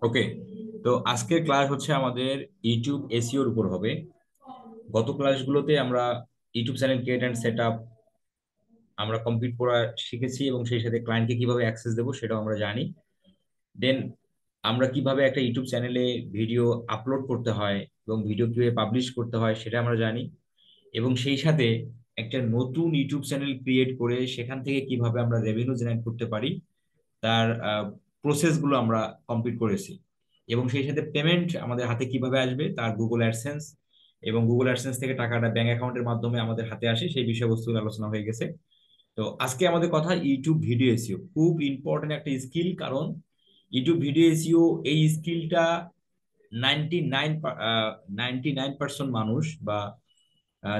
ওকে। তো আজকের ক্লাস হচ্ছে আমাদের ইউটিউব এসইওর উপর হবে। গত ক্লাসগুলোতে আমরা YouTube channel create and set up আমরা কমপ্লিট করা শিখেছি এবং সেই সাথে ক্লায়েন্টকে কিভাবে অ্যাক্সেস দেবো সেটাও আমরা জানি। দেন আমরা কিভাবে একটা ইউটিউব চ্যানেলে ভিডিও আপলোড করতে হয় এবং ভিডিও কিভাবে পাবলিশ করতে হয় সেটা আমরা জানি। এবং সেই সাথে একটা নতুন ইউটিউব চ্যানেল ক্রিয়েট করে সেখান থেকে কিভাবে আমরা রেভিনিউ জেনারেট করতে পারি তার প্রসেসগুলো আমরা কমপ্লিট করেছি। এবং সেই সাথে পেমেন্ট আমাদের হাতে কিভাবে আসবে তার গুগল অ্যাডসেন্স এবং গুগল অ্যাডসেন্স থেকে টাকাটা ব্যাংক অ্যাকাউন্টের মাধ্যমে আমাদের হাতে আসে সেই বিষয়বস্তুগুলো আলোচনা হয়ে গেছে। তো আজকে আমাদের কথা ইউটিউব ভিডিও এসইও, খুব ইম্পর্টেন্ট একটা স্কিল। কারণ ইউটিউব ভিডিও এসইও এই স্কিলটা 99% মানুষ বা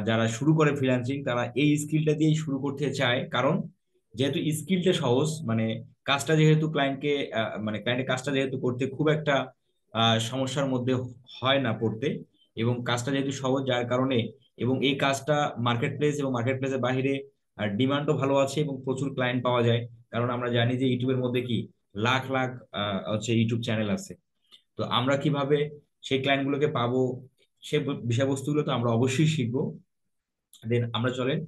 যারা শুরু করে ফ্রিল্যান্সিং তারা এই স্কিলটা দিয়েই শুরু করতে চায়। কারণ যেহেতু স্কিলটা সহজ, মানে কাজটা যেহেতু ক্লায়েন্টকে মানে ক্লায়েন্টের কাজটা যেহেতু করতে খুব একটা সমস্যার মধ্যে হয় না পড়তে, এবং কাজটা যেহেতু সহজ যার কারণে, এবং এই কাজটা মার্কেট প্লেস এবং মার্কেট প্লেসের বাইরে ডিমান্ডও ভালো আছে এবং প্রচুর ক্লায়েন্ট পাওয়া যায়। কারণ আমরা জানি যে ইউটিউবের মধ্যে কি লাখ লাখ হচ্ছে ইউটিউব চ্যানেল আছে। তো আমরা কিভাবে সেই ক্লায়েন্টগুলোকে পাবো সে বিষয়বস্তুগুলো তো আমরা অবশ্যই শিখবো। দেন আমরা চলেন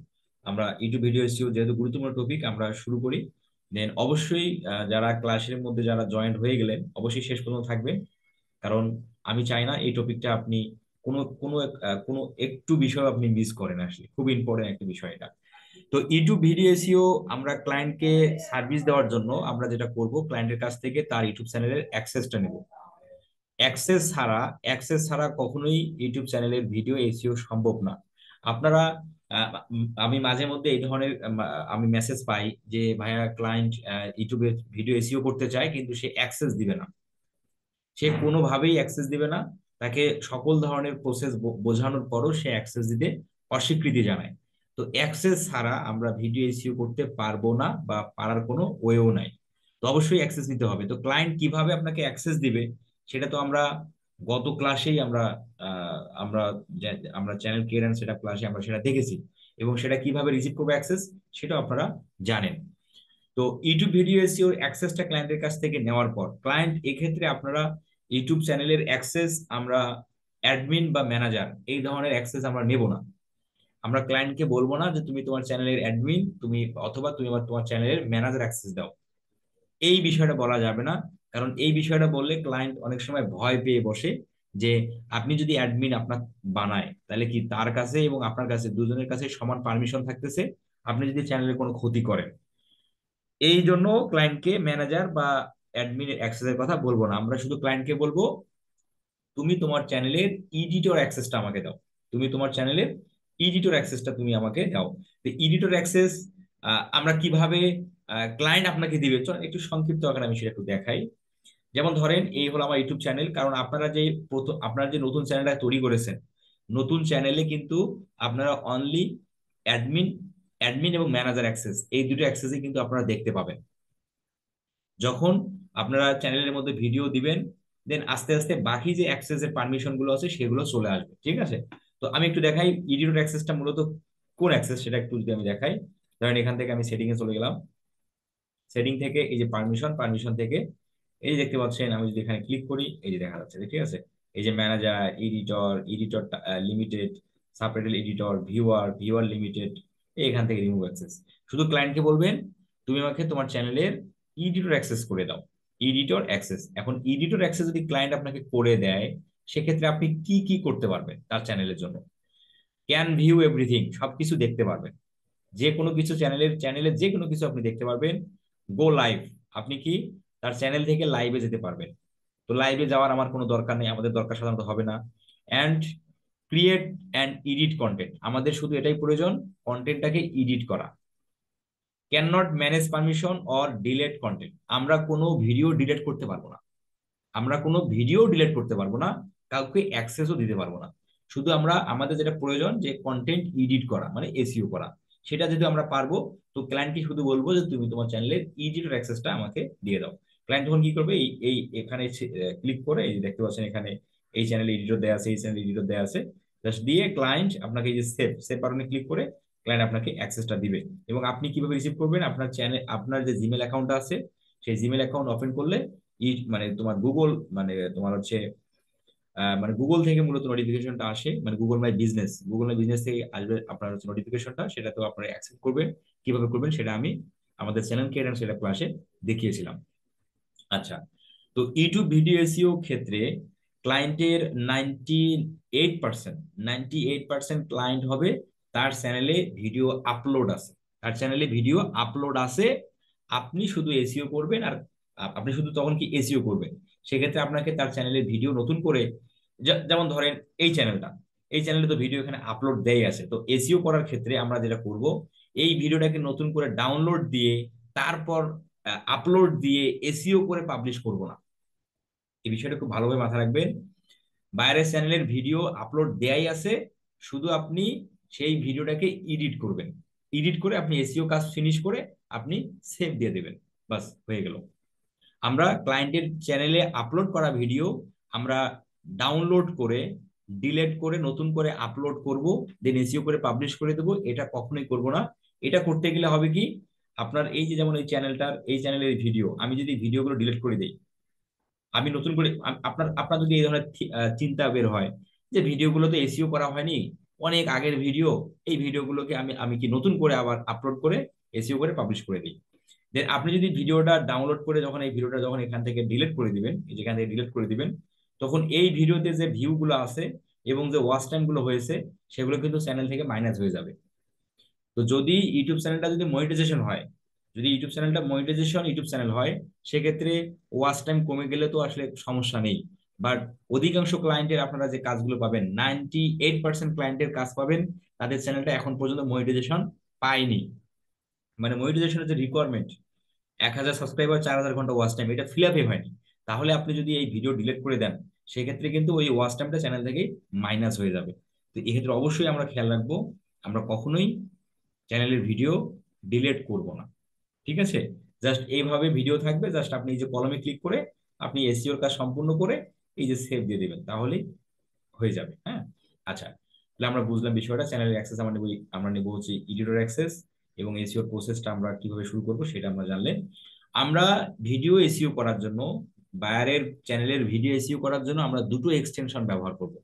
আমরা ইউটিউব ভিডিও এসইও যেহেতু গুরুত্বপূর্ণ টপিক আমরা শুরু করি। দেন অবশ্যই যারা ক্লাসের মধ্যে যারা জয়েন্ট হয়ে গেলেন অবশ্যই শেষ পর্যন্ত থাকবেন। কারণ আমি চাই না এই টপিকটা আপনি কোনো কোনো কোনো একটু বিষয় আপনি মিস করেন, আসলে খুব ইম্পর্টেন্ট একটা বিষয় এটা। তো ইউটিউব ভিডিও এসইও আমরা ক্লায়েন্টকে সার্ভিস দেওয়ার জন্য আমরা যেটা করব, ক্লায়েন্টের কাছ থেকে তার ইউটিউব চ্যানেলের অ্যাক্সেসটা নেব। অ্যাক্সেস ছাড়া কখনোই ইউটিউব চ্যানেলের ভিডিও এসইও সম্ভব না। আপনারা আমি মাঝে মধ্যে এই ধরনের আমি মেসেজ পাই যে ভাইয়া ক্লায়েন্ট ইউটিউবে ভিডিও এসইও করতে চায় কিন্তু সে অ্যাক্সেস দিবে না, সে কোনোভাবেই অ্যাক্সেস দিবে না। তাকে সকল ধরনের প্রসেস বোঝানোর পরও সে অ্যাক্সেস দিতে অস্বীকৃতি জানায়। তো অ্যাক্সেস ছাড়া আমরা ভিডিও এসইও করতে পারবো না বা পারার কোনো ওয়েও নাই। তো অবশ্যই অ্যাক্সেস নিতে হবে। তো ক্লায়েন্ট কিভাবে আপনাকে অ্যাক্সেস দিবে সেটা তো আমরা গত ক্লাসেই আমরা আমরা চ্যানেল ক্লিয়ারেন্স সেটা ক্লাসে আমরা সেটা দেখেছি। এবং সেটা কিভাবে রিসিভ করবে অ্যাক্সেস সেটা আপনারা জানেন। তো ইউটিউব ভিডিও এসইওর অ্যাক্সেসটা ক্লায়েন্টের কাছ থেকে নেওয়ার পর ক্লায়েন্ট এক্ষেত্রে আপনারা ইউটিউব চ্যানেলের অ্যাক্সেস আমরা অ্যাডমিন বা ম্যানেজার এই ধরনের অ্যাক্সেস আমরা নেব না। আমরা ক্লায়েন্টকে বলবো না যে তুমি তোমার চ্যানেলের অ্যাডমিন তুমি অথবা তুমি আমার তোমার চ্যানেলের ম্যানেজার অ্যাক্সেস দাও, এই বিষয়টা বলা যাবে না। কারণ এই বিষয়টা বললে ক্লায়েন্ট অনেক সময় ভয় পেয়ে বসে যে আপনি যদি অ্যাডমিন আপনার বানায় তাহলে কি তার কাছে এবং আপনার কাছে দুজনের কাছে সমান পারমিশন থাকতেছে, আপনি যদি চ্যানেলের কোনো ক্ষতি করেন। এই জন্য ক্লায়েন্টকে ম্যানেজার বা অ্যাডমিন অ্যাক্সেসের কথা বলবো না, আমরা শুধু ক্লায়েন্টকে বলবো তুমি তোমার চ্যানেলের এডিটর অ্যাক্সেসটা আমাকে দাও, তুমি তোমার চ্যানেলের এডিটর অ্যাক্সেসটা তুমি আমাকে দাও। তো এডিটর অ্যাক্সেস আমরা কিভাবে ক্লায়েন্ট আপনাকে দিবে চল একটু সংক্ষিপ্ত আকারে আমি সেটা একটু দেখাই। যেমন ধরেন এই হলো আমার ইউটিউব চ্যানেল, কারণ আপনারা যে প্রথম আপনারা যে নতুন চ্যানেলটা তৈরি করেছেন, নতুন চ্যানেলে কিন্তু আপনারা অনলি অ্যাডমিন অ্যাডমিন এবং ম্যানেজার অ্যাক্সেস এই দুটো অ্যাক্সেসই কিন্তু আপনারা দেখতে পাবেন। যখন আপনারা চ্যানেলের মধ্যে ভিডিও দিবেন দেন আস্তে আস্তে বাকি যে অ্যাক্সেস এর পারমিশন গুলো আছে সেগুলো চলে আসবে, ঠিক আছে? তো আমি একটু দেখাই এডিটর অ্যাক্সেসটা মূলত কোন অ্যাক্সেস সেটা একটু যদি আমি দেখাই। ধরেন এখান থেকে আমি সেটিং এ চলে গেলাম, সেটিং থেকে এই যে পারমিশন, পারমিশন থেকে এই যে দেখতে পাচ্ছেন আমি যদি এখানে ক্লিক করি এই যে দেখা যাচ্ছে, ঠিক আছে? এই যে manager, editor, editor limited, subtitle editor, viewer, viewer limited, এখান থেকে রিমুভ অ্যাক্সেস। শুধু ক্লায়েন্টকে বলবেন তুমি আমাকে তোমার চ্যানেলের এডিটর অ্যাক্সেস করে দাও, এডিটর অ্যাক্সেস। এখন এডিটর অ্যাক্সেস যদি ক্লায়েন্ট আপনাকে করে দেয় সেক্ষেত্রে আপনি কি কি করতে পারবেন তার চ্যানেলের জন্য? ক্যান ভিউ এভরিথিং, সবকিছু দেখতে পারবেন। যে কোনো কিছু চ্যানেলের যে কোনো কিছু আপনি দেখতে পারবেন। গো লাইভ, আপনি কি তার চ্যানেল থেকে লাইভে যেতে পারবেন। তো লাইভে যাওয়ার আমার কোনো দরকার নেই, আমাদের দরকার সাধারণত হবে না। And create and edit content, আমাদের শুধু এটাই প্রয়োজন, কন্টেন্টটাকে এডিট করা। Can not manage permission or delete content, আমরা কোনো ভিডিও ডিলিট করতে পারবো না, আমরা কোনো ভিডিও ডিলিট করতে পারবো না, কাউকে অ্যাক্সেসও দিতে পারবো না। শুধু আমরা আমাদের যেটা প্রয়োজন যে কন্টেন্ট এডিট করা মানে এসইও করা, সেটা যদি আমরা পারবো তো ক্লায়েন্টকে শুধু বলবো যে তুমি তোমার চ্যানেলের এডিটর অ্যাক্সেসটা আমাকে দিয়ে দাও। ক্লায়েন্ট তখন কি করবে, এই এই এখানে ক্লিক করে এই যে দেখতে পাচ্ছেন এখানে এই চ্যানেল এডিটর দেওয়া আছে, এই চ্যানেল এডিটর দেওয়া আছে, জাস্ট দিয়ে ক্লায়েন্ট আপনাকে এই যে সেভ সেভ বাটনে ক্লিক করে ক্লায়েন্ট আপনাকে অ্যাক্সেসটা দিবে। এবং আপনি কিভাবে রিসিভ করবেন, আপনার চ্যানেল আপনার যে জিমেল অ্যাকাউন্ট আছে সেই জিমেল অ্যাকাউন্ট ওপেন করলে মানে তোমার গুগল, মানে তোমার হচ্ছে মানে গুগল থেকে মূলত নোটিফিকেশনটা আসে, মানে গুগল মাই বিজনেস থেকে আসবে আপনার হচ্ছে নোটিফিকেশনটা, সেটা তো আপনারা অ্যাকসেপ্ট করবেন। কিভাবে করবেন সেটা আমি আমাদের চ্যানেল ক্রিয়েট সেটা ক্লাসে দেখিয়েছিলাম। আচ্ছা, তো ইউটিউব ভিডিও এসইও ক্ষেত্রে ক্লায়েন্টের 98% 98% ক্লায়েন্ট হবে তার চ্যানেলে ভিডিও আপলোড আছে, তার চ্যানেলে ভিডিও আপলোড আছে। আপনি শুধু এসইও করবেন, আর আপনি শুধু তখন কি এসইও করবেন, সেক্ষেত্রে আপনাকে তার চ্যানেলে ভিডিও নতুন করে, যেমন ধরেন এই চ্যানেলে তো ভিডিও এখানে আপলোড দেয় আছে, তো এসইও করার ক্ষেত্রে আমরা যেটা করব, এই ভিডিওটাকে নতুন করে ডাউনলোড দিয়ে তারপর আপলোড দিয়ে এসইও করে পাবলিশ করব না। এই বিষয়টা খুব ভালোভাবে মাথায় রাখবেন। বাইরের চ্যানেলের ভিডিও আপলোড দেয়াই আছে, শুধু আপনি সেই ভিডিওটাকে এডিট করবেন, এডিট করে আপনি এসইও কাজ ফিনিশ করে আপনি সেভ দিয়ে দেবেন, বাস হয়ে গেল। আমরা ক্লায়েন্টের চ্যানেলে আপলোড করা ভিডিও আমরা ডাউনলোড করে ডিলেট করে নতুন করে আপলোড করব, দেন এসইও করে পাবলিশ করে দেবো, এটা কখনোই করব না। এটা করতে গেলে হবে কি, আপনার এই যে যেমন এই চ্যানেলের ভিডিও আমি যদি ভিডিওগুলো ডিলিট করে দিই, আমি নতুন করে আপনার আপনার যদি এই ধরনের চিন্তা বের হয় যে ভিডিওগুলো তো এসইও করা হয়নি, অনেক আগের ভিডিও, এই ভিডিওগুলোকে আমি আমি কি নতুন করে আবার আপলোড করে এসইও করে পাবলিশ করে দিই। দেন আপনি যদি ভিডিওটা ডাউনলোড করে যখন এই ভিডিওটা যখন এখান থেকে ডিলিট করে দিবেন, যেখান থেকে ডিলিট করে দিবেন, তখন এই ভিডিওতে যে ভিউ গুলো আছে এবং যে ওয়াচ টাইম গুলো হয়েছে সেগুলো কিন্তু চ্যানেল থেকে মাইনাস হয়ে যাবে। তো যদি ইউটিউব চ্যানেলটা যদি মনিটাইজেশন হয়, যদি ইউটিউব চ্যানেল হয়, সেক্ষেত্রে ওয়াচ টাইম কমে গেলে তো আসলে সমস্যা নেই। বাট অধিকাংশ ক্লায়েন্টের আপনারা যে কাজগুলো পাবেন, 98% ক্লায়েন্টের কাজ পাবেন তাদের চ্যানেলটা এখন পর্যন্ত মনিটাইজেশন পায়নি। মানে মনিটাইজেশনের যে রিকোয়ারমেন্ট, 1,000 সাবস্ক্রাইবার 4,000 ঘন্টা ওয়াচ টাইম, এটা ফিল আপই হয়নি। তাহলে আপনি যদি এই ভিডিও ডিলিট করে দেন, সেক্ষেত্রে কিন্তু ওই ওয়াচ টাইমটা চ্যানেল থেকে মাইনাস হয়ে যাবে। তো এক্ষেত্রে অবশ্যই আমরা খেয়াল রাখবো, আমরা কখনোই চ্যানেলের ভিডিও ডিলিট করব না। ঠিক আছে, জাস্ট এইভাবে ভিডিও থাকবে, জাস্ট আপনি এই যে কলমে ক্লিক করে আপনি এসইওর কাজ সম্পূর্ণ করে এই যে সেভ দিয়ে দিবেন, তাহলেই হয়ে যাবে। হ্যাঁ, আচ্ছা, তাহলে আমরা বুঝলাম বিষয়টা। চ্যানেলের অ্যাক্সেস আমরা নেব হচ্ছে এডিটর অ্যাক্সেস, এবং এসইওর প্রসেসটা আমরা কিভাবে শুরু করব সেটা আমরা জানলেন। আমরা ভিডিও এসইও করার জন্য, বায়ারের চ্যানেলের ভিডিও এসইও করার জন্য আমরা দুটো এক্সটেনশন ব্যবহার করব।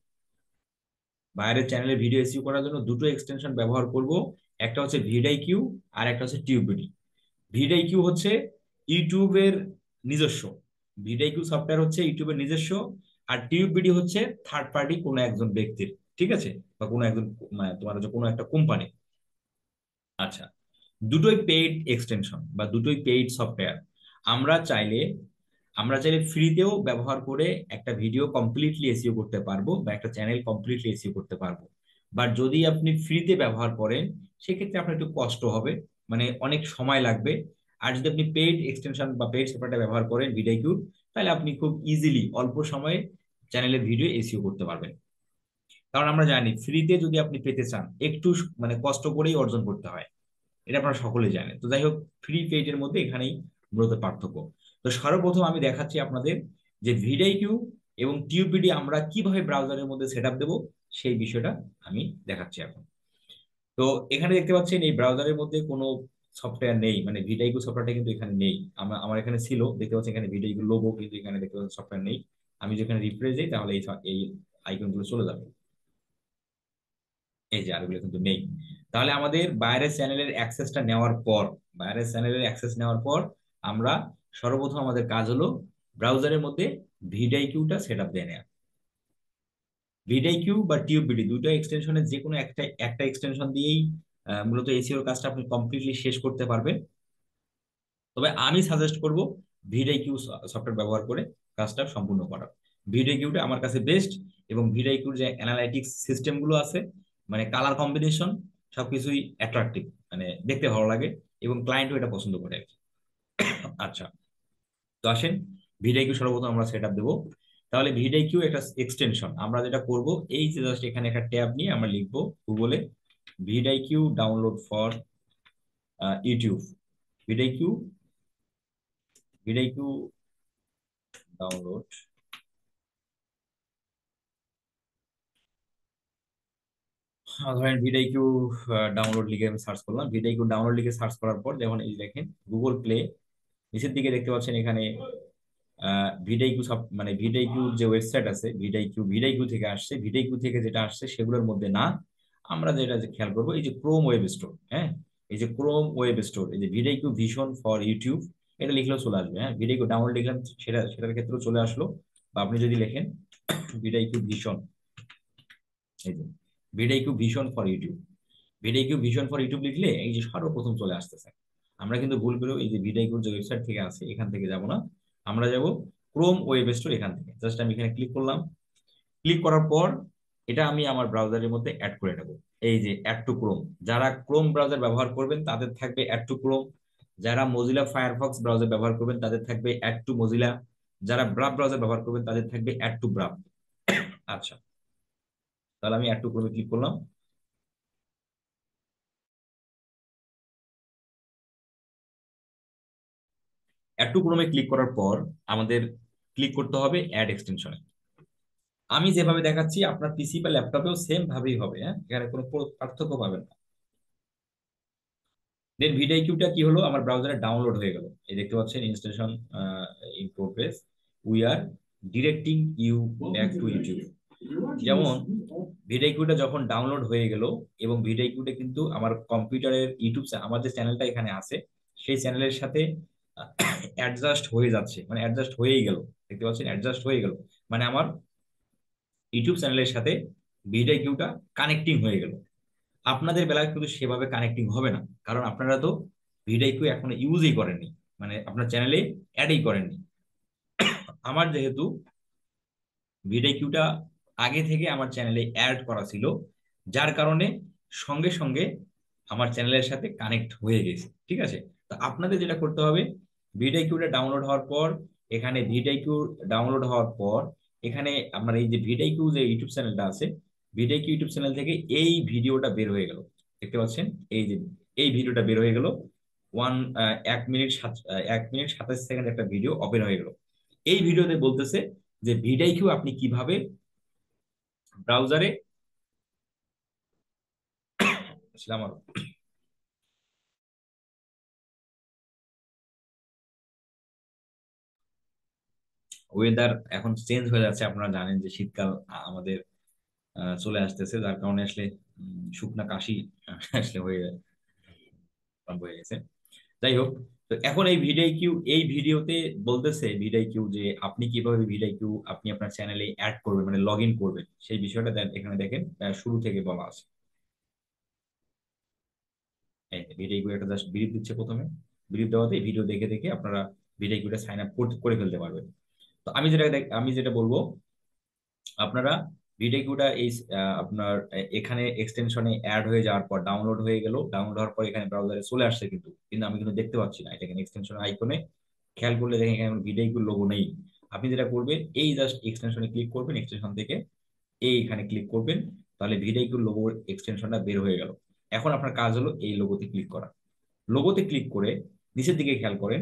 বাইরের চ্যানেলে ভিডিও এসইও করার জন্য দুটো এক্সটেনশন ব্যবহার করব, একটা হচ্ছে ভিডিআইকিউ আর একটা হচ্ছে টিউবিডি। ভিডিআইকিউ হচ্ছে ইউটিউবের নিজস্ব, ভিডিআইকিউ সফটওয়্যার হচ্ছে ইউটিউবের নিজস্ব, আর টিউবিডি হচ্ছে থার্ড পার্টি কোনো একজন ব্যক্তির, ঠিক আছে, বা কোনো একজন, মানে তোমার হচ্ছে কোনো একটা কোম্পানি। আচ্ছা, দুটোই পেইড এক্সটেনশন বা দুটোই পেইড সফটওয়্যার। আমরা চাইলে আমরা চাইলে ফ্রিতেও ব্যবহার করে একটা ভিডিও কমপ্লিটলি এসইও করতে পারবো বা একটা চ্যানেল কমপ্লিটলি এসইও করতে পারবো। বাট যদি আপনি ফ্রিতে ব্যবহার করেন, সেক্ষেত্রে আপনার একটু কষ্ট হবে, মানে অনেক সময় লাগবে। আর যদি আপনি পেইড এক্সটেনশন বা পেইড সফটওয়্যারটা ব্যবহার করেন ভিডিও, তাহলে আপনি খুব ইজিলি অল্প সময়ে চ্যানেলের ভিডিও এসইও করতে পারবেন। কারণ আমরা জানি ফ্রিতে যদি আপনি পেতে চান একটু মানে কষ্ট করেই অর্জন করতে হয়, এটা আপনারা সকলেই জানেন। তো যাই হোক, ফ্রি পেইডের মধ্যে এখানেই মূলত পার্থক্য। তো সর্বপ্রথম আমি দেখাচ্ছি আপনাদের যে ভিডিআইকিউ এবং টিউবিডি আমরা কিভাবে ব্রাউজারের মধ্যে সেট আপ দেবো, সেই বিষয়টা আমি দেখাচ্ছি এখন। তো এখানে দেখতে পাচ্ছেন এই ব্রাউজারের মধ্যে কোনো সফটওয়্যার নেই, মানে ভিডিআইকিউ সফটওয়্যারটা কিন্তু এখানে নেই। আমার এখানে ছিল, দেখতে পাচ্ছেন এখানে ভিডিআইকিউ লোগো, কিন্তু এখানে দেখতে পাচ্ছেন সফটওয়্যার নেই। আমি যেখানে রিফ্রেশ দিই তাহলে এই আইকনগুলো চলে যাবে, এই যে আরগুলো কিন্তু নেই। তাহলে আমাদের বাইরের চ্যানেলের অ্যাক্সেস নেওয়ার পর আমরা সর্বপ্রথম আমাদের কাজ হলো ব্রাউজারের মধ্যে ভিডিআইকিউটা সেট আপ দিয়ে নেওয়া। ভিডিআইকিউ বা টিউবিডি দুটো এক্সটেনশনের যে কোনো একটা একটা এক্সটেনশন দিয়েই মূলত এসইওর কাজটা আপনি কমপ্লিটলি শেষ করতে পারবেন। তবে আমি সাজেস্ট করব ভিডিআইকিউ সফটওয়্যার ব্যবহার করে কাজটা সম্পূর্ণ করার। ভিডিআইকিউটা আমার কাছে বেস্ট, এবং ভিডিআইকিউর যে অ্যানালাইটিক্স সিস্টেম গুলো আছে, মানে কালার কম্বিনেশন, সবকিছুই অ্যাট্রাকটিভ, মানে দেখতে ভালো লাগে, এবং ক্লায়েন্টও এটা পছন্দ করে আর কি। আচ্ছা, তো আসেন ভিডিআইকিউ সর্বপ্রথম আমরা সেট আপ দেবো। তাহলে ভিডিআইকিউ একটা এক্সটেনশন, আমরা যেটা করব এই যে জাস্ট এখানে একটা ট্যাব নিয়ে আমরা লিখবো গুগলে ভিডিআইকিউ ডাউনলোড ফর ইউটিউব, ভিডিআইকিউ ভিডিআইকিউ ডাউনলোড। ধরেন ভিডিআইকিউ ডাউনলোড লিখে আমি সার্চ করলাম, ভিডিআইকিউ ডাউনলোড লিখে সার্চ করার পর যখন এই দেখেন গুগল প্লে নিচের দিকে দেখতে পাচ্ছেন এখানে ভিডিকিউ সব মানে ভিডিকিউর যে ওয়েবসাইট আছে ভিডিকিউ থেকে আসছে, ভিডিকিউ থেকে যেটা আসছে সেগুলোর মধ্যে না। আমরা যেটা যে খেয়াল করবো এই যে ক্রোম ওয়েব স্টোর, হ্যাঁ, এই যে ক্রোম ওয়েব স্টোর, এই যে ভিডিকিউ ভিশন ফর ইউটিউব, এটা লিখলেও চলে আসবে। হ্যাঁ, ভিডিকিউ ডাউনলোড লিখলাম, সেটার ক্ষেত্রেও চলে আসলো। বা আপনি যদি লেখেন ভিডিকিউ ভিশন, এই যে VidIQ Vision for YouTube, VidIQ Vision for YouTube লিখলে এই যে সর্বপ্রথম চলে আসতেছে। আমরা কিন্তু ভুল করেও এই যে ভিডিকিউর যে ওয়েবসাইট থেকে আছে এখান থেকে যাব না, আমরা যাব ক্রোম ওয়েব স্টোর। এখান থেকে জাস্ট আমি এখানে ক্লিক করলাম। ক্লিক করার পর এটা আমি আমার ব্রাউজারের মধ্যে অ্যাড করে নেব। এই যে অ্যাড টু ক্রোম, যারা ক্রোম ব্রাউজার ব্যবহার করবেন তাদের থাকবে অ্যাড টু ক্রোম, যারা মজিলা ফায়ারফক্স ব্রাউজার ব্যবহার করবেন তাদের থাকবে অ্যাড টু মজিলা, যারা ব্রাভ ব্রাউজার ব্যবহার করবেন তাদের থাকবে অ্যাড টু ব্রাভ। আচ্ছা, তাহলে আমি অ্যাড টু ক্রোমে ক্লিক করলাম। অ্যাড টু ক্রোমে ক্লিক করার পর আমাদের ক্লিক করতে হবে অ্যাড এক্সটেনশনে। আমি যেভাবে দেখাচ্ছি আপনার পিসি বা ল্যাপটপেও সেম ভাবেই হবে, হ্যাঁ, এখানে কোনো পার্থক্য পাবেন না। দেন ভিডিকিউটা কি হলো, আমার ব্রাউজারে ডাউনলোড হয়ে গেল, এই দেখতে পাচ্ছেন installation in progress, we are directing you back to YouTube. যেমন ভিডিকিউটা যখন ডাউনলোড হয়ে গেল এবং ভিডিকিউটা কিন্তু আমার কম্পিউটারের ইউটিউব, আমার যে চ্যানেলটা এখানে আছে সেই চ্যানেলের সাথে অ্যাডজাস্ট হয়ে যাচ্ছে, মানে অ্যাডজাস্ট হয়েই গেল, দেখতে পাচ্ছেন অ্যাডজাস্ট হয়ে গেল, মানে আমার ইউটিউব চ্যানেলের সাথে ভিডিকিউটা কানেক্টিং হয়ে গেল। আপনাদের বেলায় কিন্তু সেভাবে কানেক্টিং হবে না, কারণ আপনারা তো ভিডিকিউ এখনো ইউজই করেননি, মানে আপনার চ্যানেলে অ্যাডই করেননি। আমার যেহেতু ভিডিকিউটা আগে থেকে আমার চ্যানেলে অ্যাড করা ছিল, যার কারণে সঙ্গে সঙ্গে আমার চ্যানেলের সাথে কানেক্ট হয়ে গেছে, ঠিক আছে। তো আপনাদের যেটা করতে হবে, ভিডিকিউটা ডাউনলোড হওয়ার পর, এখানে ভিডিকিউ ডাউনলোড হওয়ার পর এখানে আপনার এই যে ভিডিকিউ যে ইউটিউব চ্যানেলটা আছে, ভিডিকিউ ইউটিউব চ্যানেল থেকে এই ভিডিওটা বের হয়ে গেল, দেখতে পাচ্ছেন এই যে এই ভিডিওটা বের হয়ে গেল। ওয়ান 1 মিনিট 27 সেকেন্ড একটা ভিডিও ওপেন হয়ে গেল। এই ভিডিওতে বলতেছে যে ভিডিকিউ আপনি কিভাবে ব্রাউজারে, আসলে আমার ওয়েদার এখন চেঞ্জ হয়ে যাচ্ছে, আপনারা জানেন যে শীতকাল আমাদের চলে আসতেছে, যার কারণে আসলে শুকনা কাশি আসলে হয়ে আরম্ভ হয়ে গেছে। যাই হোক, তো এখন এই ভিডিওতে বলতেছে ভিডিকিউ যে আপনি কিভাবে ভিডিকিউ আপনি আপনার চ্যানেলে অ্যাড করবেন, মানে লগ ইন করবেন, সেই বিষয়টা এখানে দেখেন শুরু থেকে বলা আছে। ভিডিকিউ একটা জাস্ট ব্রিফ দিচ্ছে প্রথমে, ব্রিফ দেওয়াতে ভিডিও দেখে দেখে আপনারা ভিডিকিউটা সাইন আপ করে ফেলতে পারবেন। তো আমি যেটা বলবো, আপনারা ভিডিওটা এই আপনার এখানে এক্সটেনশনে অ্যাড হয়ে যাওয়ার পর ডাউনলোড হয়ে গেল, ডাউনলোড হওয়ার পর এখানে ব্রাউজারে চলে আসছে, কিন্তু কিন্তু আমি কিন্তু দেখতে পাচ্ছি না এটা, এখানে এক্সটেনশন আইকনে খেয়াল করলে দেখেন এখানে ভিডিওর লোগো নেই। আপনি যেটা করবেন এই জাস্ট এক্সটেনশনে ক্লিক করবেন, এক্সটেনশন থেকে এইখানে ক্লিক করবেন, তাহলে ভিডিওর লোগো এক্সটেনশনটা বের হয়ে গেল। এখন আপনার কাজ হলো এই লোগোতে ক্লিক করা। লোগোতে ক্লিক করে নিচের দিকে খেয়াল করেন,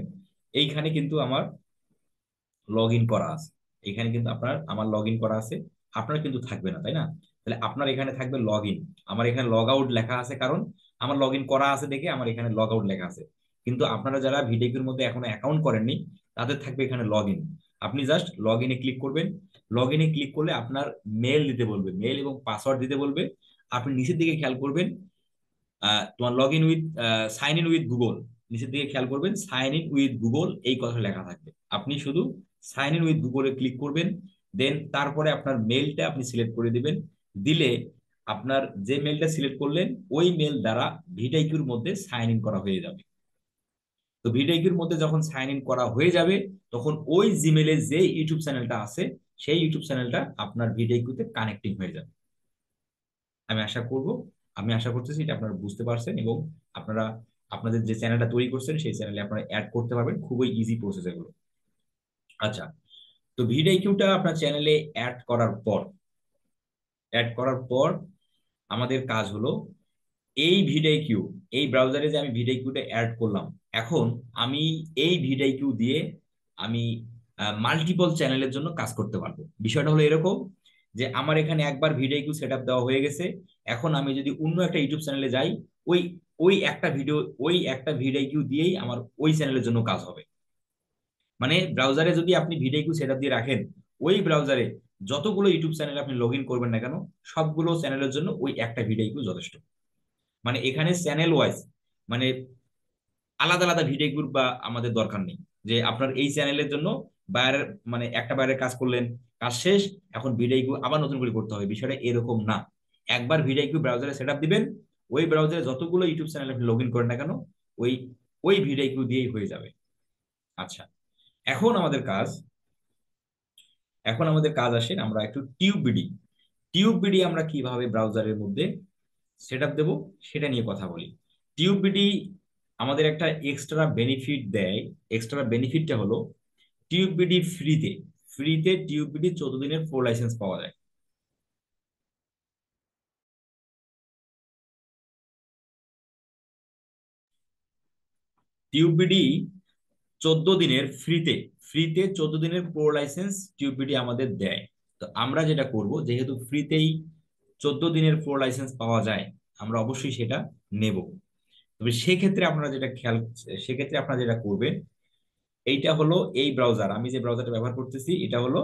এইখানে কিন্তু আমার লগ ইন করা আছে, এখানে কিন্তু আমার লগ ইন করা আছে, আপনার কিন্তু থাকবে না, তাই না? তাহলে আপনার এখানে থাকবে লগ ইন, আমার এখানে লগ আউট লেখা আছে, কারণ আমার লগ ইন করা আছে দেখে আমার এখানে লগ আউট লেখা আছে। কিন্তু আপনারা যারা ভিডিওর মধ্যে এখনো অ্যাকাউন্ট করেননি তাদের থাকবে এখানে লগ ইন। আপনি জাস্ট লগ ইনে ক্লিক করবেন। লগ ইনে ক্লিক করলে আপনার মেল দিতে বলবে, মেল এবং পাসওয়ার্ড দিতে বলবে। আপনি নিচের দিকে খেয়াল করবেন, তোমার log in with sign in with Google, নিচের দিকে খেয়াল করবেন সাইন ইন উইথ গুগল এই কথা লেখা থাকবে। আপনি শুধু সাইন ইন উইথ গুগলে ক্লিক করবেন, দেন তারপরে আপনার মেলটা আপনি সিলেক্ট করে দিবেন। দিলে আপনার যে মেলটা সিলেক্ট করলেন ওই মেল দ্বারা ভিডিকিউর মধ্যে সাইন ইন করা হয়ে যাবে। তো ভিডিকিউর মধ্যে যখন সাইন ইন করা হয়ে যাবে তখন ওই জিমেলে যে ইউটিউব চ্যানেলটা আছে সেই ইউটিউব চ্যানেলটা আপনার ভিডিকিউতে কানেক্টিং হয়ে যাবে। আমি আশা করব, আমি আশা করতেছি এটা আপনারা বুঝতে পারছেন এবং আপনারা আপনাদের যে চ্যানেলটা তৈরি করছেন সেই চ্যানেলে আপনারা অ্যাড করতে পারবেন, খুবই ইজি প্রসেস এগুলো। আচ্ছা, তো ভিডিকিউটা আপনার চ্যানেলে অ্যাড করার পর আমাদের কাজ হলো এই ভিডিকিউ, এই ব্রাউজারে যে আমি ভিডিকিউটা অ্যাড করলাম, এখন আমি এই ভিডিকিউ দিয়ে আমি মাল্টিপল চ্যানেলের জন্য কাজ করতে পারবো। বিষয়টা হলো এরকম যে আমার এখানে একবার ভিডিকিউ সেট আপ দেওয়া হয়ে গেছে, এখন আমি যদি অন্য একটা ইউটিউব চ্যানেলে যাই, ওই ওই একটা ভিডিকিউ দিয়েই আমার ওই চ্যানেলের জন্য কাজ হবে। মানে ব্রাউজারে যদি আপনি ভিডিও সেট আপ দিয়ে রাখেন, ওই ব্রাউজারে যতগুলো ইউটিউব চ্যানেল আপনি লগ ইন করবেন না কেন, সবগুলো চ্যানেলের জন্য ওই একটা ভিডিও যথেষ্ট। মানে এখানে চ্যানেল ওয়াইজ, মানে আলাদা আলাদা ভিডিও গ্রুপ বা আমাদের দরকার নেই যে আপনার এই চ্যানেলের জন্য বাইরের, মানে একটা বাইরের কাজ করলেন, কাজ শেষ, এখন ভিডিও আবার নতুন করে করতে হবে, বিষয়টা এরকম না। একবার ভিডিও ব্রাউজারে সেট আপ দিবেন, ওই ব্রাউজারে যতগুলো ইউটিউব চ্যানেল আপনি লগ ইন করেন না কেন, ওই ওই ভিডিও দিয়েই হয়ে যাবে। আচ্ছা, এখন আমাদের কাজ, আসে আমরা একটু টিউব বিডি আমরা কিভাবে ব্রাউজারের মধ্যে সেট আপ দেবো সেটা নিয়ে কথা বলি। টিউববিডি আমাদের একটা এক্সট্রা বেনিফিট দেয়। এক্সট্রা বেনিফিটটা হলো টিউববিডি ফ্রিতে টিউববিডি 14 দিনের প্রো লাইসেন্স পাওয়া যায়। টিউববিডি 14 দিনের ফ্রিতে 14 দিনের প্রো লাইসেন্স টিউববিডি আমাদের দেয়। তো আমরা যেটা করব, যেহেতু ফ্রিতেই 14 দিনের প্রো লাইসেন্স পাওয়া যায়, আমরা অবশ্যই সেটা নেব। তবে সেক্ষেত্রে আপনারা যেটা করবেন, এইটা হলো এই ব্রাউজার, আমি যে ব্রাউজারটা ব্যবহার করতেছি এটা হলো,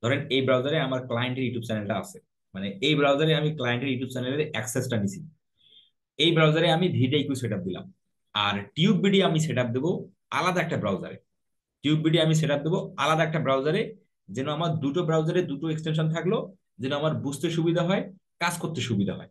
ধরেন এই ব্রাউজারে আমার ক্লায়েন্টের ইউটিউব চ্যানেলটা আছে, মানে এই ব্রাউজারে আমি ক্লায়েন্টের ইউটিউব চ্যানেলের অ্যাক্সেসটা নিছি, এই ব্রাউজারে আমি ভিডিও সেট আপ দিলাম। আর টিউববিডি আমি সেট আপ দেবো আলাদা একটা ব্রাউজারে। টিউববিডি আমি সেট আপ দেবো আলাদা একটা ব্রাউজারে, যেন আমার দুটো ব্রাউজারে দুটো এক্সটেনশন থাকলো, যেন আমার বুঝতে সুবিধা হয়, কাজ করতে সুবিধা হয়।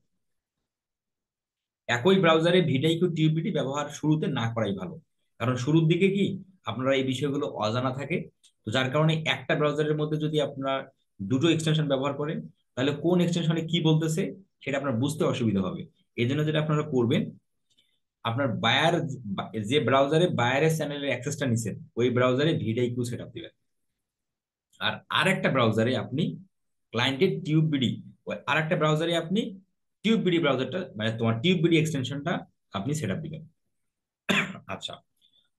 একই ব্রাউজারে ভিডিও টিউবিটি ব্যবহার শুরুতে না করাই ভালো, কারণ শুরুর দিকে কি আপনারা এই বিষয়গুলো অজানা থাকে। তো যার কারণে একটা ব্রাউজারের মধ্যে যদি আপনার দুটো এক্সটেনশন ব্যবহার করেন, তাহলে কোন এক্সটেনশনে কি বলতেছে সেটা আপনার বুঝতে অসুবিধা হবে। এই জন্য যেটা আপনারা করবেন, আপনার যে ব্রাউজারে বায়ারের চ্যানেলের অ্যাক্সেসটা নিছেন, ওই ব্রাউজারে ভিডিও সেট আপ দিবেন। আর আরেকটা ব্রাউজারে আপনি ক্লায়েন্টের টিউববিডি, ওই আরেকটা ব্রাউজারে আপনি টিউববিডি ব্রাউজারটা, মানে তোমার টিউববিডি এক্সটেনশনটা আপনি সেট আপ দিবেন। আচ্ছা,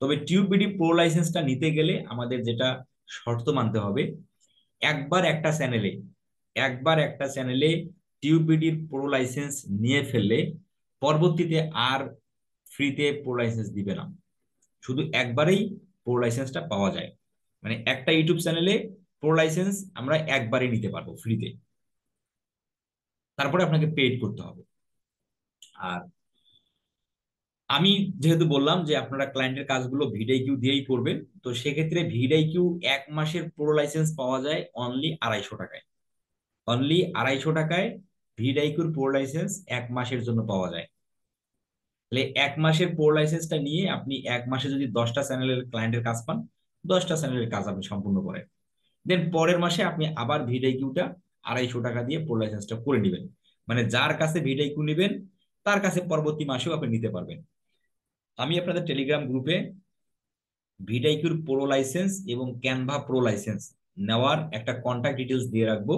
তবে টিউববিডি প্রো লাইসেন্সটা নিতে গেলে আমাদের যেটা শর্ত মানতে হবে, একবার একটা চ্যানেলে একবার একটা চ্যানেলে টিউববিডির প্রো লাইসেন্স নিয়ে ফেললে পরবর্তীতে আর ফ্রিতে প্রো লাইসেন্স দিবে না, শুধু একবারেই প্রো লাইসেন্সটা পাওয়া যায়। মানে একটা ইউটিউব চ্যানেলে প্রো লাইসেন্স আমরা একবারই নিতে পারবো ফ্রিতে, তারপরে আপনাকে পেড করতে হবে। আর আমি যেহেতু বললাম যে আপনারা ক্লায়েন্টের কাজগুলো ভিডিও দিয়েই করবেন, তো সেক্ষেত্রে ভিডিও 1 মাসের প্রো লাইসেন্স পাওয়া যায় অনলি 250 টাকায়। অনলি 250 টাকায় ভিডিওর প্রো লাইসেন্স 1 মাসের জন্য পাওয়া যায়। তাহলে 1 মাসের প্রো লাইসেন্সটা নিয়ে আপনি 1 মাসে যদি 10টা চ্যানেলের ক্লায়েন্টের কাজ পান, 10টা চ্যানেলের কাজ আপনি সম্পূর্ণ করেন, দেন পরের মাসে আপনি আবার ভিডিওটা 250 টাকা দিয়ে প্রো লাইসেন্সটা করে নেবেন। মানে যার কাছে ভিডিও নেবেন, তার কাছে পরবর্তী মাসেও আপনি নিতে পারবেন। আমি আপনাদের টেলিগ্রাম গ্রুপে ভিডিওর প্রো লাইসেন্স এবং ক্যানভা প্রো লাইসেন্স নেওয়ার একটা কন্ট্যাক্ট ডিটেলস দিয়ে রাখবো।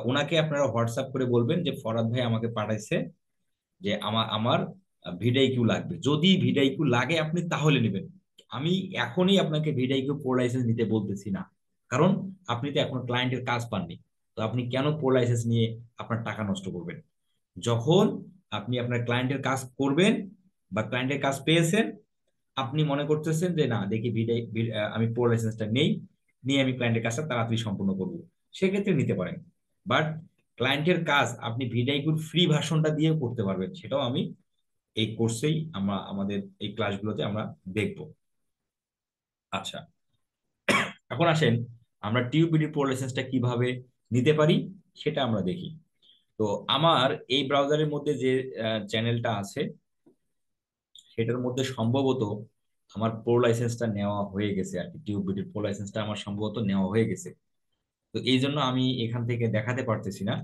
ওনাকে আপনারা হোয়াটসঅ্যাপ করে বলবেন যে ফরহাদ ভাই আমাকে পাঠাইছে যে আমার আমার ভিডিও লাগবে, যদি ভিডিও লাগে আপনি তাহলে নেবেন। আমি এখনই আপনাকে ভিডিও প্রো লাইসেন্স নিতে বলতেছি না, কারণ আপনি তো এখন ক্লায়েন্টের কাজ পাননি। তো আপনি কেন প্রো লাইসেন্স নিয়ে আপনার টাকা নষ্ট করবেন? যখন আপনি আপনার ক্লায়েন্টের কাজ করবেন বা ক্লায়েন্টের কাজ পেয়েছেন, আপনি মনে করতেছেন যে না দেখি আমি প্রো লাইসেন্সটা নেই, নিয়ে আমি ক্লায়েন্টের কাজটা তাড়াতাড়ি সম্পূর্ণ করব, সেক্ষেত্রে নিতে পারেন। বাট ক্লায়েন্টের কাজ আপনি ভিডিও ফ্রি ভার্সনটা দিয়ে করতে পারবেন, সেটাও আমি এই কোর্সেই আমাদের এই ক্লাসগুলোতে আমরা দেখব। আচ্ছা, এখন আসেন আমরা টিউবিডি প্রো লাইসেন্সটা কিভাবে নিতে পারি সেটা আমরা দেখি। তো আমার এই ব্রাউজারের মধ্যে যে চ্যানেলটা আছে, সেটার মধ্যে সম্ভবত আমার প্রো লাইসেন্সটা নেওয়া হয়ে গেছে আর কি, টিউবিডি প্রো লাইসেন্সটা আমার সম্ভবত নেওয়া হয়ে গেছে। তো এই জন্য আমি এখান থেকে দেখাতে পারতেছি না।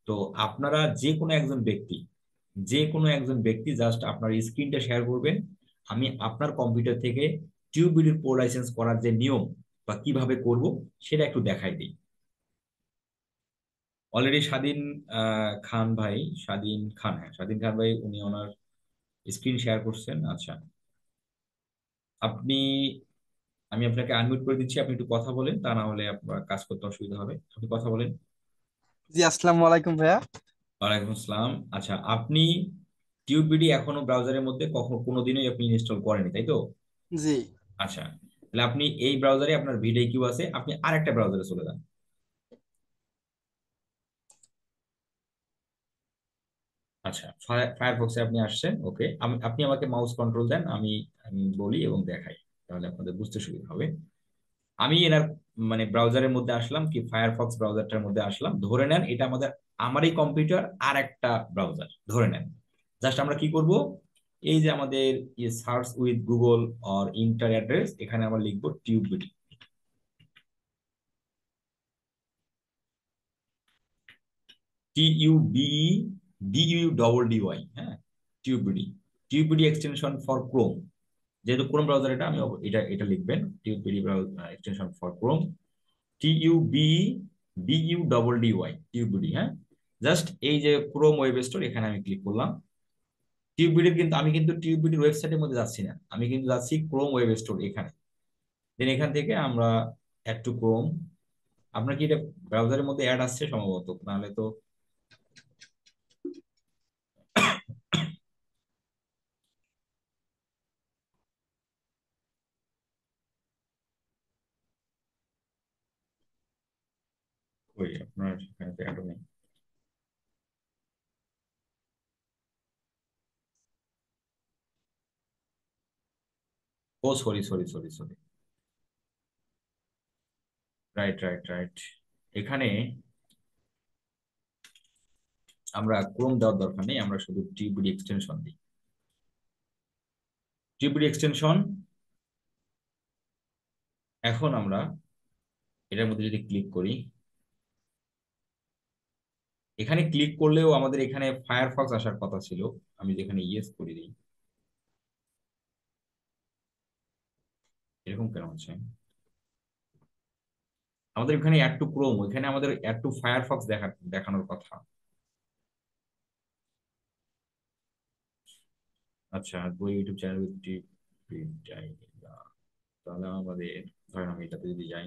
তো আপনারা যে কোনো একজন ব্যক্তি জাস্ট আপনার স্ক্রিনটা শেয়ার করবেন, আমি আপনার কম্পিউটার থেকে টিউবিডির প্রো লাইসেন্স করার যে নিয়ম বা কিভাবে করব সেটা একটু দেখাই দিই। অলরেডি স্বাধীন খান, হ্যাঁ স্বাধীন খান ভাই, উনি ওনার স্ক্রিন শেয়ার করছেন। আচ্ছা, আপনি আমি আপনাকে আনমিউট করে দিচ্ছি, আপনি একটু কথা বলেন, তা না হলে আপনার কাজ করতে অসুবিধা হবে। আপনি কথা বলেন। জি, আসসালামু আলাইকুম ভাইয়া। ওয়ালাইকুম আসসালাম। আচ্ছা, আপনি টিউববিডি এখনো ব্রাউজারের মধ্যে কখনো কোনোদিনই আপনি ইনস্টল করেনি, তাই তো? জি। আচ্ছা, তাহলে আপনি এই ব্রাউজারে আপনার ভিডিও কিউ আছে, আপনি আরেকটা ব্রাউজারে চলে যান। আচ্ছা, ফায়ারফক্সে আপনি আসছেন, ওকে। আপনি আমাকে মাউস কন্ট্রোল দেন, আমি আমি বলি এবং দেখাই, তাহলে আপনাদের বুঝতে সুবিধা হবে। আমি এনার মানে ব্রাউজারের মধ্যে আসলাম, কি ফায়ারফক্স ব্রাউজারটার মধ্যে আসলাম, ধরে নেন এটা আমাদের আমারই কম্পিউটার আর একটা ব্রাউজার ধরে নেন। জাস্ট আমরা কি করব, এই যে আমাদের search with Google or enter address, এখানে আমরা লিখবো টিউববিডি। TUBE DUDY, হ্যাঁ, TubeBuddy. TubeBuddy extension for Chrome, যেহেতু ক্রোম ব্রাউজার এটা, আমি এটা এটা লিখবেন, TubeBuddy extension for Chrome. TUBE DUDY, TubeBuddy, হ্যাঁ। জাস্ট এই যে ক্রোম ওয়েব স্টোর, এখানে আমি ক্লিক করলাম। টিউববিডির কিন্তু আমি কিন্তু টিউববিডির ওয়েবসাইটের মধ্যে যাচ্ছি না, আমি কিন্তু যাচ্ছি ক্রোম ওয়েব স্টোর এখানে। দেন এখান থেকে আমরা অ্যাড টু ক্রোম। আপনার কি এটা ব্রাউজারের মধ্যে অ্যাড আসছে সম্ভবত, নাহলে তো। ওই আপনার সেখানে তো অ্যাডও নেই। Oh sorry sorry sorry sorry, right right right. এখানে আমরা ক্রোম দেওয়ার দরকার নেই, আমরা শুধু টিউববিডি এক্সটেনশন দিই। টিউববিডি এক্সটেনশন। এখন আমরা এটার মধ্যে যদি ক্লিক করি, এখানে ক্লিক করলেও আমাদের এখানে ফায়ারফক্স আসার কথা ছিল। আমি যেখানে ইয়েস করে দিই, এরকম কেন হচ্ছে? আমাদের এখানে অ্যাড টু ক্রোম, ওইখানে আমাদের অ্যাড টু ফায়ারফক্স দেখানোর কথা। আচ্ছা, বই ইউটিউব চ্যানেল, তাহলে আমাদের, ধরেন আমি এটাতে যদি যাই,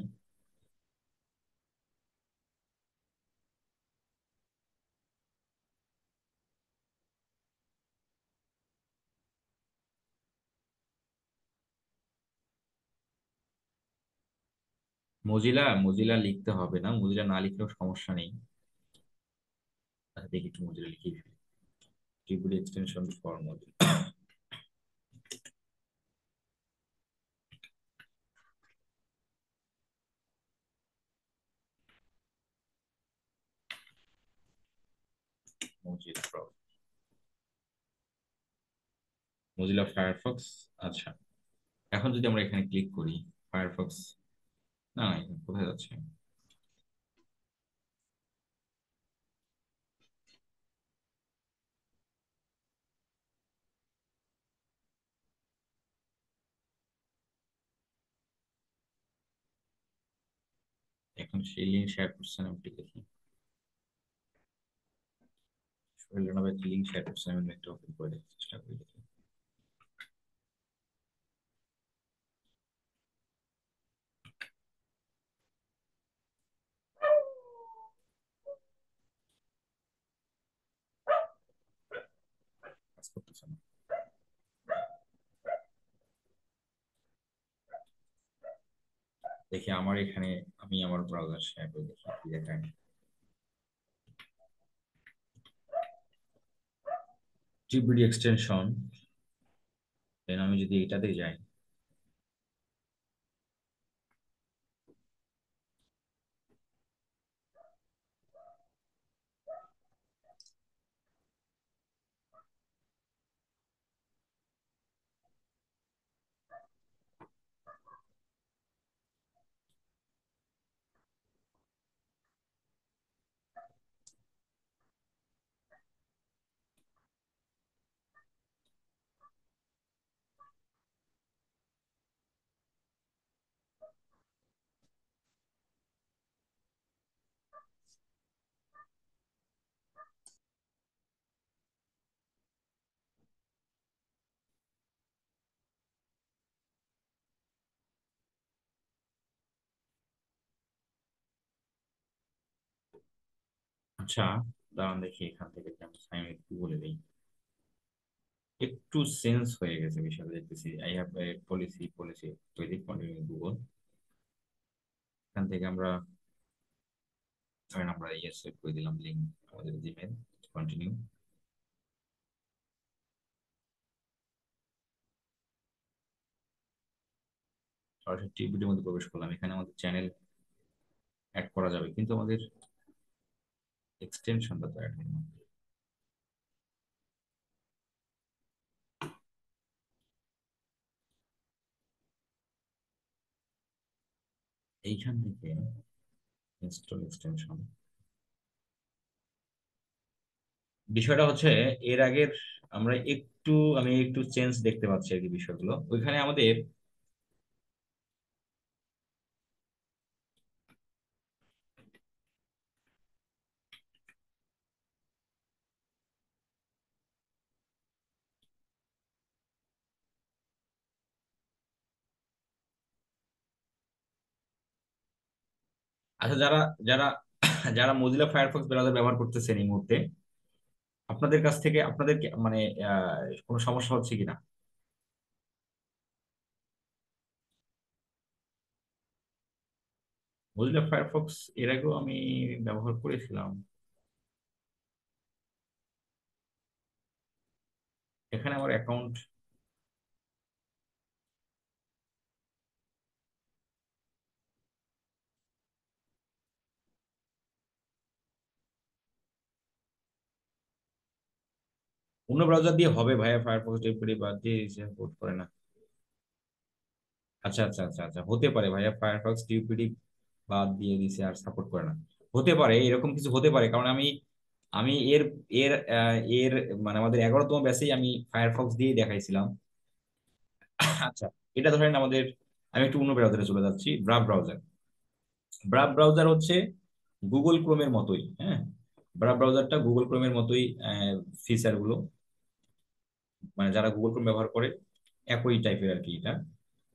মজিলা মজিলা লিখতে হবে না, মজিলা না লিখলেও সমস্যা নেই। আচ্ছা, দেখি একটু মজিলা লিখে ফেলি। Tubule extension for Mozilla, Mozilla Mozilla Firefox. আচ্ছা, এখন যদি আমরা এখানে ক্লিক করি, ফায়ারফক্স, না এখানে কোথায় যাচ্ছে? এখন সেই লিঙ্ক শেয়ার করছেন, আমি একটু দেখি। শৈলেন্দ্র লিঙ্ক শেয়ার করছেন, আমি একটু ওপেন করে দেখার চেষ্টা করি দেখি। কাজ করতেছে না। দেখি আমার এখানে, আমি আমার ব্রাউজার শেয়ার করে দেখি কি দেখায়। টিবিডি এক্সটেনশন, দেন আমি যদি এটাতে যাই, আচ্ছা দাঁড়ান দেখি এখান থেকে আমি একটু বলে দিই। একটু সেন্স হয়ে গেছে বিষয়টা দেখতেছি। I have a policy policy তৈরি কন্টিনিউ গুগল। এখান থেকে আমরা ধরেন আমরা ইয়ে সেট করে দিলাম লিঙ্ক আমাদের জিমেল। কন্টিনিউ। সরাসরি টিভির মধ্যে প্রবেশ করলাম। এখানে আমাদের চ্যানেল অ্যাড করা যাবে, কিন্তু আমাদের এক্সটেনশনটা তো অ্যাড হলো না। এইখান থেকে ইনস্টল এক্সটেনশন। বিষয়টা হচ্ছে এর আগের আমরা একটু আমি একটু চেঞ্জ দেখতে পাচ্ছি আর কি বিষয়গুলো ওইখানে আমাদের। আচ্ছা, যারা যারা যারা মজিলা ফায়ারফক্স ব্রাউজার ব্যবহার করতেছেন এই মুহূর্তে, আপনাদের কাছ থেকে আপনাদের মানে কোনো সমস্যা হচ্ছে কিনা? মজিলা ফায়ারফক্স এর আগেও আমি ব্যবহার করেছিলাম। এখানে আমার অ্যাকাউন্ট অন্য ব্রাউজার দিয়ে হবে ভাইয়া, ফায়ারফক্স ডেলিভারি বাদ দিয়ে সাপোর্ট করে না। আচ্ছা আচ্ছা আচ্ছা আচ্ছা, হতে পারে ভাইয়া ফায়ারফক্স টিউপিডি বাদ দিয়ে দিছে আর সাপোর্ট করে না। হতে পারে, এরকম কিছু হতে পারে, কারণ আমি আমি এর এর এর মানে আমাদের 11তম ব্যাচেই আমি ফায়ারফক্স দিয়ে দেখাইছিলাম। আচ্ছা, এটা ধরেন আমাদের, আমি একটু অন্য ব্রাউজারে চলে যাচ্ছি। ব্রাভ ব্রাউজার। ব্রাভ ব্রাউজার হচ্ছে গুগল ক্রোমের মতোই, হ্যাঁ। ব্রাভ ব্রাউজারটা গুগল ক্রোমের মতোই ফিচার গুলো, মানে যারা গুগল ক্রোম ব্যবহার করে একই টাইপের আর কি এটা।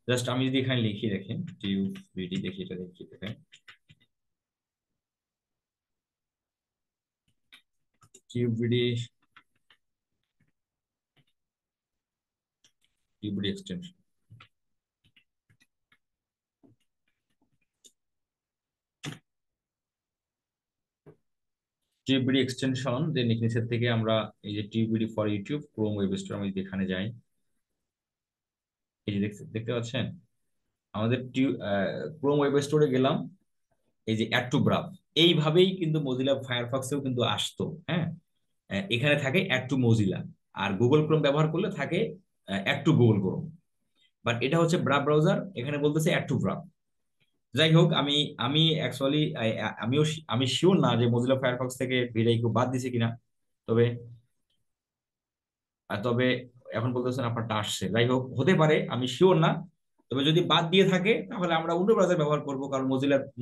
জাস্ট আমি যদি এখানে লিখি, দেখেন টিউব ভিডি, দেখি এটা দেখি দেখেন tube vidi, tube vidi extension. Tube vidi extension যে নিচের থেকে আমরা এই যে tube vidi for YouTube Chrome web store, আমি যদি এখানে যাই, এই যে দেখতে দেখতে পাচ্ছেন আমাদের ক্রোম ওয়েব স্টোরে গেলাম, এই যে অ্যাড টু ব্রাউজ, এইভাবেই কিন্তু মজিলা ফায়ারফক্সেও কিন্তু আসতো, হ্যাঁ। এখানে থাকে অ্যাড টু মজিলা, আর গুগল ক্রোম ব্যবহার করলে থাকে add to Google Chrome. But এটা হচ্ছে ব্রাভ ব্রাউজার, এখানে বলতেছে অ্যাড টু ব্রাভ। যাই হোক, আমি আমি অ্যাকচুয়ালি আমি শিওর না যে মজিলা ফায়ারফক্স থেকে ভিডিও বাদ দিছে কিনা। তবে তবে এখন বলতেছেন আপনারটা আসছে, যাই হোক হতে পারে, আমি শিওর না। তবে যদি বাদ দিয়ে থাকে তাহলে আমরা উল্টো ব্রাউজার ব্যবহার করব, কারণ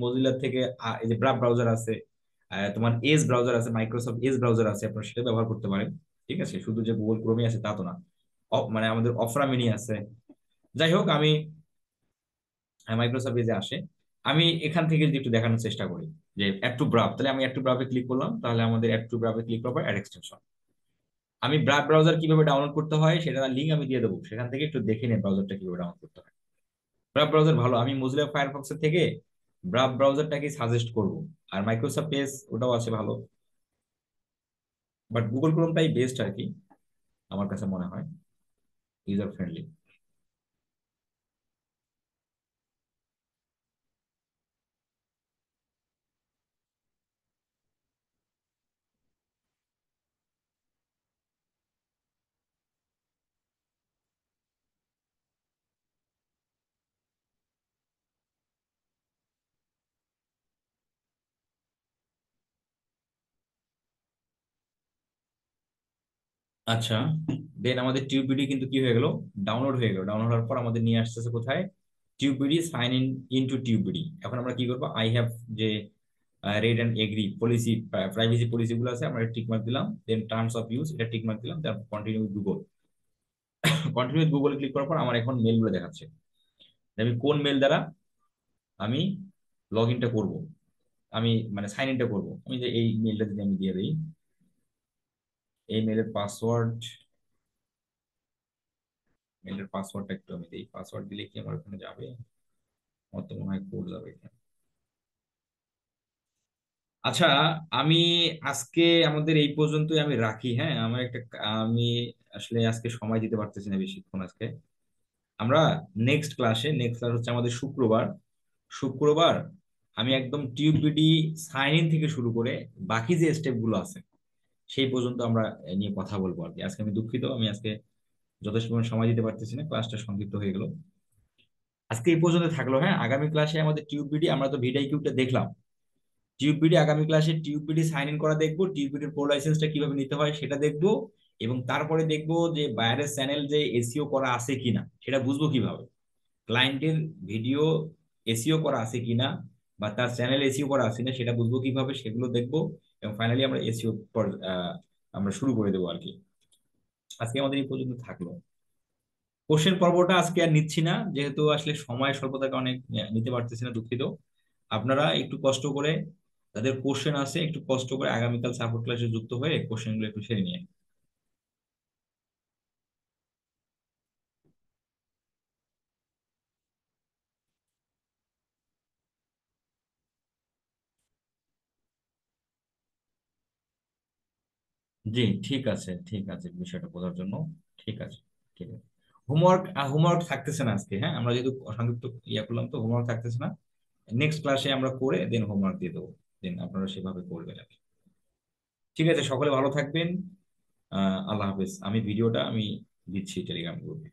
মজিলার থেকে এই যে ব্রাভ ব্রাউজার আছে, তোমার এজ ব্রাউজার আছে, মাইক্রোসফট এজ ব্রাউজার আছে, আপনারা সেটা ব্যবহার করতে পারেন। ঠিক আছে, শুধু যে গুগল ক্রোমে আছে তা তো না। মানে আমাদের অফরা মিনি আছে। যাই হোক, আমি মাইক্রোসফট এজে আসে, আমি এখান থেকে যদি একটু দেখানোর চেষ্টা করি যে অ্যাড টু ব্রাউজ, তাহলে আমি অ্যাড টু ব্রাউজে ক্লিক করলাম, তাহলে আমাদের অ্যাড টু ব্রাউজে ক্লিক করার পর অ্যাড এক্সটেনশন। আমি ব্রাভ ব্রাউজার কিভাবে ডাউনলোড করতে হয় সেটা লিঙ্ক আমি দিয়ে দেবো, সেখান থেকে একটু দেখে নিন ব্রাউজারটা কিভাবে ডাউনলোড করতে হয়। ব্রাভ ব্রাউজার ভালো, আমি মোজিলা ফায়ারফক্সের থেকে ব্রাভ ব্রাউজারটাকে সাজেস্ট করব। আর মাইক্রোসফট এজ ওটাও আছে ভালো, বাট গুগল ক্রোমটাই বেস্ট আর কি, আমার কাছে মনে হয় ইউজার ফ্রেন্ডলি। আচ্ছা, দেন আমাদের টিউবিডি কিন্তু কি হয়ে গেল, ডাউনলোড হয়ে গেল। ডাউনলোড হওয়ার পর আমাদের নিয়ে আসতেছে কোথায়, টিউবিডি সাইন ইন ইনটু টিউবিডি। এখন আমরা কি করবো, আই হ্যাভ যে read and agree policy, privacy policy গুলো আছে, আমরা টিক মার্ক দিলাম, দেন টার্মস অফ ইউজ এটা টিক মার্ক দিলাম, তারপর কন্টিনিউ গুগল। কন্টিনিউ গুগলে ক্লিক করার পর আমার এখন মেল গুলো দেখাচ্ছে যে আমি কোন মেল দ্বারা আমি লগ ইনটা করবো, আমি মানে সাইন ইনটা করবো। আমি যে এই মেলটা যদি আমি দিয়ে দিই, এই মেলের পাসওয়ার্ড মেলের পাসওয়ার্ডটা একটু আমি দিই। পাসওয়ার্ড দিলে কি আমার ওখানে যাবে? আমার তো মনে হয় কোড যাবে এখানে। আচ্ছা, আমি আজকে আমাদের এই পর্যন্তই আমি রাখি। হ্যাঁ, আমার একটা আমি আসলে আজকে সময় দিতে পারতেছি না বেশিক্ষণ আজকে। আমরা নেক্সট ক্লাস হচ্ছে আমাদের শুক্রবার। শুক্রবার আমি একদম টিউবিডি সাইন ইন থেকে শুরু করে বাকি যে স্টেপ গুলো আছে সেই পর্যন্ত আমরা এ নিয়ে কথা বলবো আর কি। আজকে আমি দুঃখিত, আমি আজকে যথেষ্ট পরিমাণ সময় দিতে পারতেছি না, ক্লাসটা সংক্ষিপ্ত হয়ে গেল। আজকে এই পর্যন্ত থাকলো। হ্যাঁ, আগামী ক্লাসে আমাদের টিউবিডি, আমরা তো ভিডিআই কিউটা দেখলাম, টিউবিডি আগামী ক্লাসে টিউবিডি সাইন ইন করা দেখবো, টিউবিডির প্রো লাইসেন্সটা কিভাবে নিতে হয় সেটা দেখবো, এবং তারপরে দেখবো যে বাইরের চ্যানেল যে এসইও করা আছে কিনা সেটা বুঝবো কিভাবে, ক্লায়েন্টের ভিডিও এসইও করা আছে কিনা বা তার চ্যানেল এসইও করা আছে কিনা সেটা বুঝবো কিভাবে, সেগুলো দেখবো। এবং ফাইনালি আমরা এসইও আমরা শুরু করে দেবো আর কি। আজকে আমাদের এই পর্যন্ত থাকলো। কোশ্চেন পর্বটা আজকে আর নিচ্ছি না, যেহেতু আসলে সময় স্বল্পতার কারণে নিতে পারতেছি না, দুঃখিত। আপনারা একটু কষ্ট করে, তাদের কোশ্চেন আছে, একটু কষ্ট করে আগামীকাল সাপোর্ট ক্লাসে যুক্ত হয়ে কোশ্চেনগুলো একটু সেরে নিয়ে। জি, ঠিক আছে, ঠিক আছে, বিষয়টা বোঝার জন্য ঠিক আছে। ঠিক আছে, হোমওয়ার্ক হোমওয়ার্ক থাকতেছে না আজকে। হ্যাঁ, আমরা যেহেতু সংক্ষিপ্ত ইয়া করলাম, তো হোমওয়ার্ক থাকতেছে না। নেক্সট ক্লাসে আমরা করে দেন হোমওয়ার্ক দিয়ে দেবো, দেন আপনারা সেভাবে করবেন আর কি। ঠিক আছে, সকলে ভালো থাকবেন। আল্লাহ হাফেজ। আমি ভিডিওটা দিচ্ছি টেলিগ্রাম গ্রুপে।